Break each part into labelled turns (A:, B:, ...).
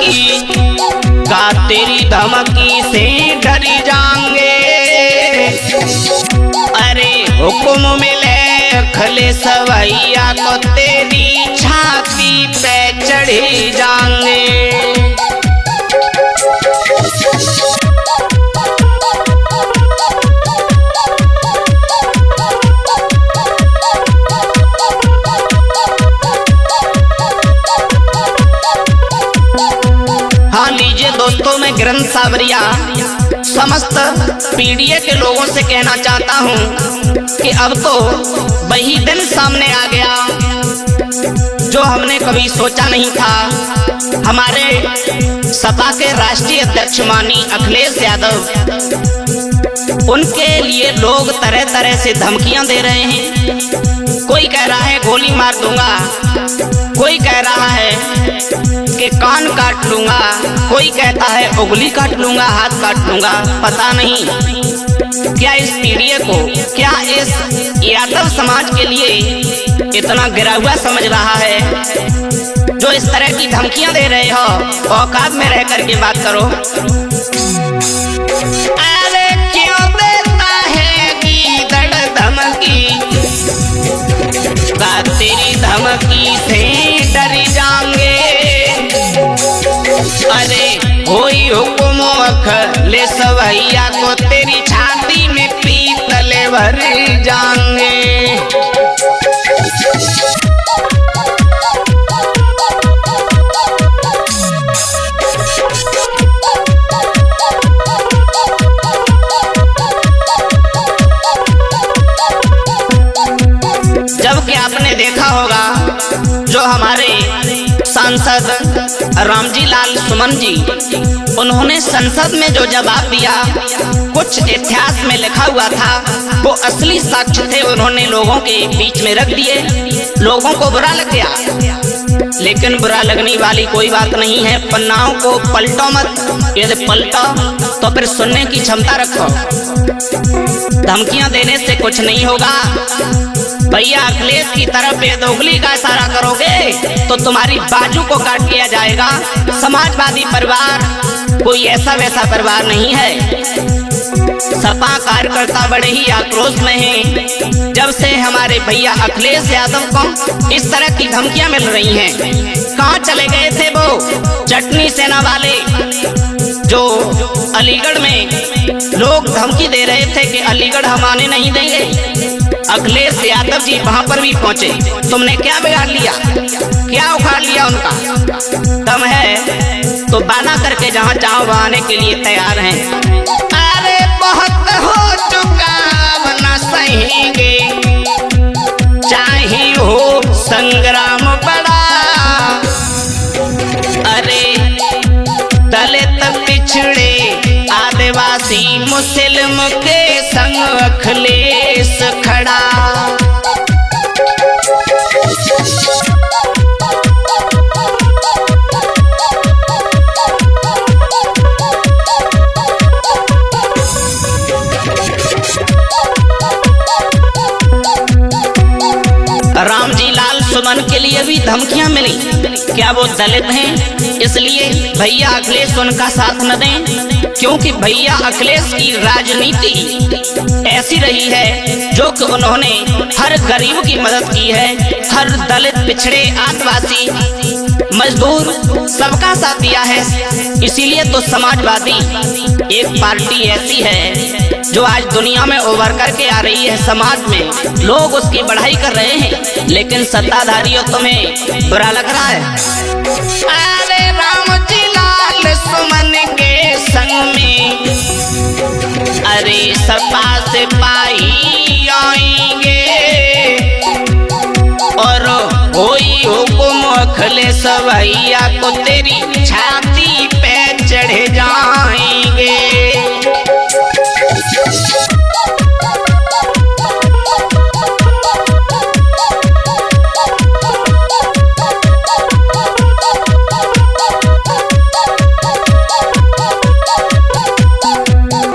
A: धमकी का तेरी धमकी से डरी जाएंगे। अरे हुक्म मिले अखिलेश भैया तो तेरी छाती पे चढ़ी जाएंगे। हाँ लीजिए दोस्तों, मैं गिरन सावरिया समस्त पीडीए के लोगों से कहना चाहता हूँ कि अब तो वही दिन सामने आ गया जो हमने कभी सोचा नहीं था। हमारे सपा के राष्ट्रीय अध्यक्ष माननीय अखिलेश यादव, उनके लिए लोग तरह तरह से धमकियां दे रहे हैं। कोई कह रहा है गोली मार दूंगा, कोई कह रहा है कि कान काट लूंगा, कोई कहता है उंगली काट लूंगा, हाथ काट लूंगा। पता नहीं क्या इस पीडीए को, क्या इस यादव समाज के लिए इतना गिरा हुआ समझ रहा है जो इस तरह की धमकियां दे रहे हो। औकात में रह करके बात करो। अरे क्यों देता है गीदड़ धमकी का तेरी धमकी से डरी जाएंगे। अरे होई हुक्म अखिलेश भैया को तेरी छाती में पीतले भर जाएंगे। जबकि आपने देखा होगा जो हमारे सांसद रामजी लाल सुमन जी, उन्होंने संसद में जो जवाब दिया, कुछ इतिहास में लिखा हुआ था, वो असली साक्ष्य थे, उन्होंने लोगों के बीच में रख दिए। लोगों को बुरा लग गया, लेकिन बुरा लगने वाली कोई बात नहीं है। पन्नाओं को पलटो मत, यदि पलटो तो फिर सुनने की क्षमता रखो। धमकियां देने से कुछ नहीं होगा। भैया अखिलेश की तरफ उंगली का इशारा करोगे तो तुम्हारी बाजू को काट लिया जाएगा। समाजवादी परिवार कोई ऐसा वैसा परिवार नहीं है। सपा कार्यकर्ता बड़े ही आक्रोश में हैं जब से हमारे भैया अखिलेश यादव को इस तरह की धमकियां मिल रही हैं। कहां चले गए थे वो चटनी सेना वाले जो अलीगढ़ में लोग धमकी दे रहे थे कि अलीगढ़ हम आने नहीं देंगे। अखिलेश यादव जी वहां पर भी पहुंचे। तुमने क्या बिगाड़ लिया, क्या उखाड़ लिया? उनका दम है तो बाना करके जहां चाहो वहां आने के लिए तैयार हैं। अरे बहुत हो चुका अब न सहेंगे, चाहे हो संग्राम बड़ा। अरे दलित पिछड़े आदिवासी मुस्लिम के संग अखिलेश खड़ा। रामजी लाल सुमन के लिए भी धमकियां मिली। क्या वो दलित हैं इसलिए भैया अखिलेश उनका साथ न दें? क्योंकि भैया अखिलेश की राजनीति ऐसी रही है जो कि उन्होंने हर गरीब की मदद की है, हर दलित पिछड़े आदिवासी मजदूर सबका साथ दिया है। इसीलिए तो समाजवादी एक पार्टी ऐसी है जो आज दुनिया में उभर करके आ रही है। समाज में लोग उसकी बढ़ाई कर रहे हैं, लेकिन सत्ताधारियों तुम्हें बुरा लग रहा है। अरे रामजी लाल सुमन के संग में अरे सपा सिपाही आएंगे और कोई हुक्म अखिलेश भैया को तेरी छाती पे चढ़े जाएंगे।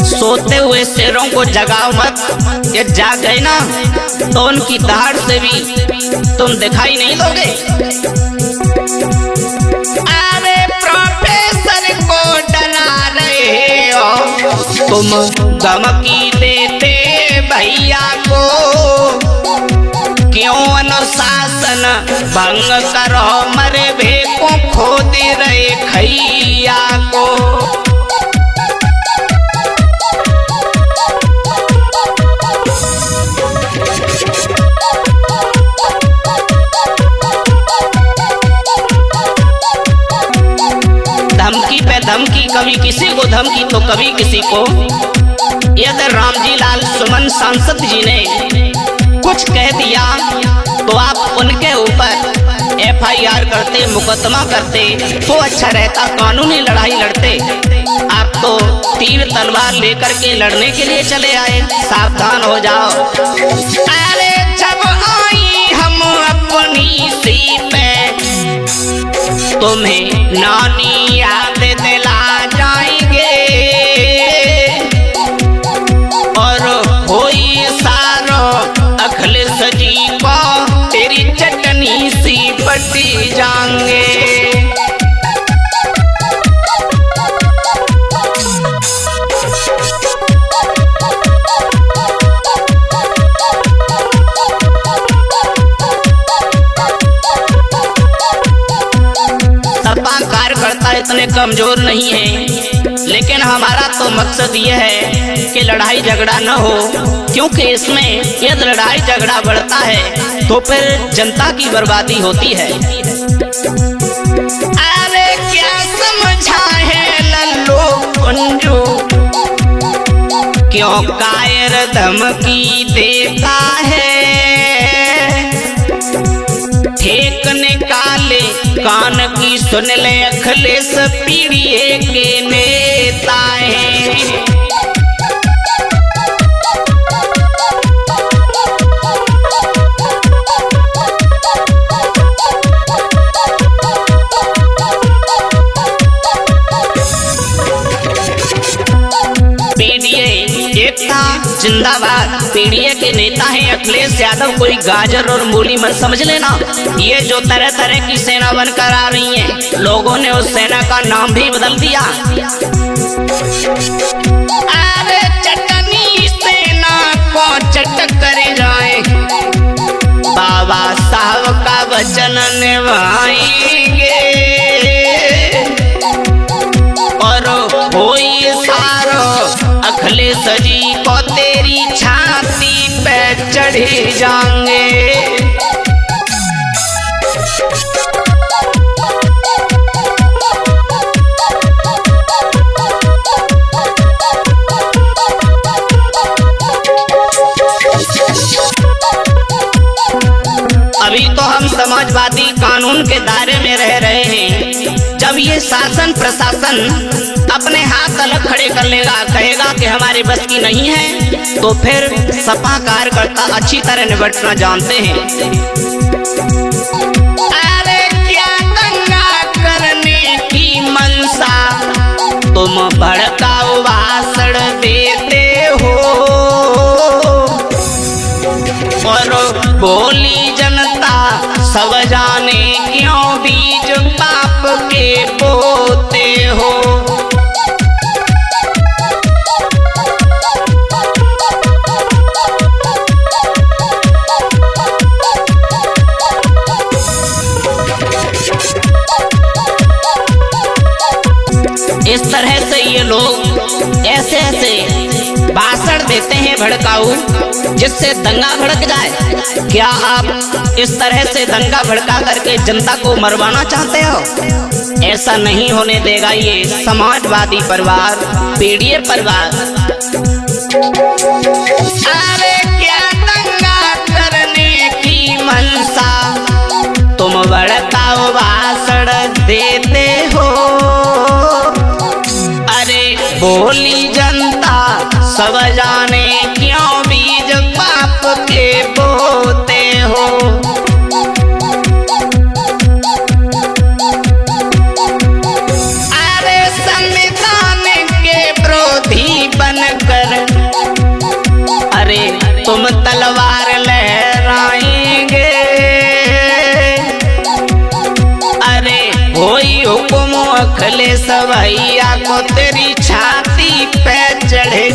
A: सोते हुए शेरों को जगाओ मत, ये जाग गए ना तो उनकी दहाड़ से भी तुम दिखाई नहीं दोगे। अरे प्रोफेसर तुम धमकी देते भैया को, क्यों अनुशासन भंग करो, मरे भेको खो दे रहे खैया को। धमकी पे धमकी, कभी किसी को धमकी तो कभी किसी को। यदि रामजी लाल सुमन सांसद जी ने कुछ कह दिया तो आप उनके ऊपर FIR करते, मुकदमा करते तो अच्छा रहता, कानूनी लड़ाई लड़ते। आप तो तीर तलवार लेकर के लड़ने के लिए चले आए, सावधान हो जाओ। अरे जब आई हम अपनी सीट पे, तुम्हें नानी याद दिला जाएंगे, और होई सारो अखिलेश जी को तेरी चटनी सी पटी जाएंगे। कार्यकर्ता इतने कमजोर नहीं है, लेकिन हमारा तो मकसद यह है कि लड़ाई झगड़ा न हो, क्योंकि इसमें यदि लड़ाई झगड़ा बढ़ता है तो फिर जनता की बर्बादी होती है। अरे क्या समझा है लल्लू कुंजू, क्यों कायर धमकी देता है, ठेक निकाले कान की सुन ले, अखिलेश पीढ़ी के नेता है। एकता जिंदाबाद, पीडीए के नेता है अखिलेश यादव, कोई गाजर और मूली मत समझ लेना। ये जो तरह तरह की सेना बनकर आ रही है, लोगों ने उस सेना का नाम भी बदल दिया। अरे चटनी सेना को चटक करे जाए, बाबा साहब का वचन निभाएंगे, और होई सारो अखिलेश जी को तेरी छाती पे चढ़ी जाएंगे। अभी तो हम समाजवादी कानून के दायरे में रह रहे हैं। जब ये शासन प्रशासन अपने हाथ अलग खड़े कर लेगा, कहेगा कि हमारे बस की नहीं है, तो फिर सपा कार्यकर्ता अच्छी तरह निपटना जानते हैं। अरे क्या दंगा करने की मनसा, तुम भड़काऊ भाषण देते हो, और बोली जनता सब जाने, क्यों बीज पाप के बोते हो। इस तरह से ये लोग ऐसे ऐसे भाषण देते हैं भड़काऊ, जिससे दंगा भड़क जाए। क्या आप इस तरह से दंगा भड़का करके जनता को मरवाना चाहते हो? ऐसा नहीं होने देगा ये समाजवादी परिवार, पीडीए परिवार। अरे क्या दंगा करने की मनसा, तुम भड़काऊ भाषण देते हो, बोली जनता सब जाने, क्यों बीज पाप के बोते हो। अरे संविधान के विरोधी बनकर, अरे तुम तलवार लहराएंगे, अरे होई हुकुम अखिलेश भैया को तेरी छाती पे चढ़े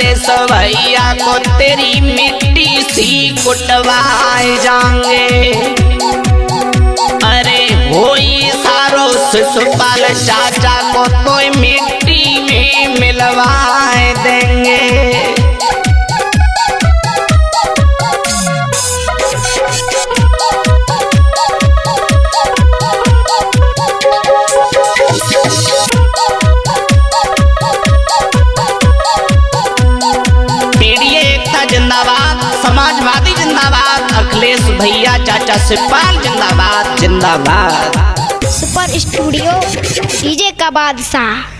A: अखिलेश भैया को तेरी मिट्टी सी कुटवाए जाएंगे। अरे होई सारो शिशुपाल चाचा को तो मिट्टी में मिलवाए देंगे। जिंदाबाद, समाजवादी जिंदाबाद, अखिलेश भैया चाचा शिवपाल जिंदाबाद जिंदाबाद।
B: सुपर स्टूडियो डीजे का बादशाह।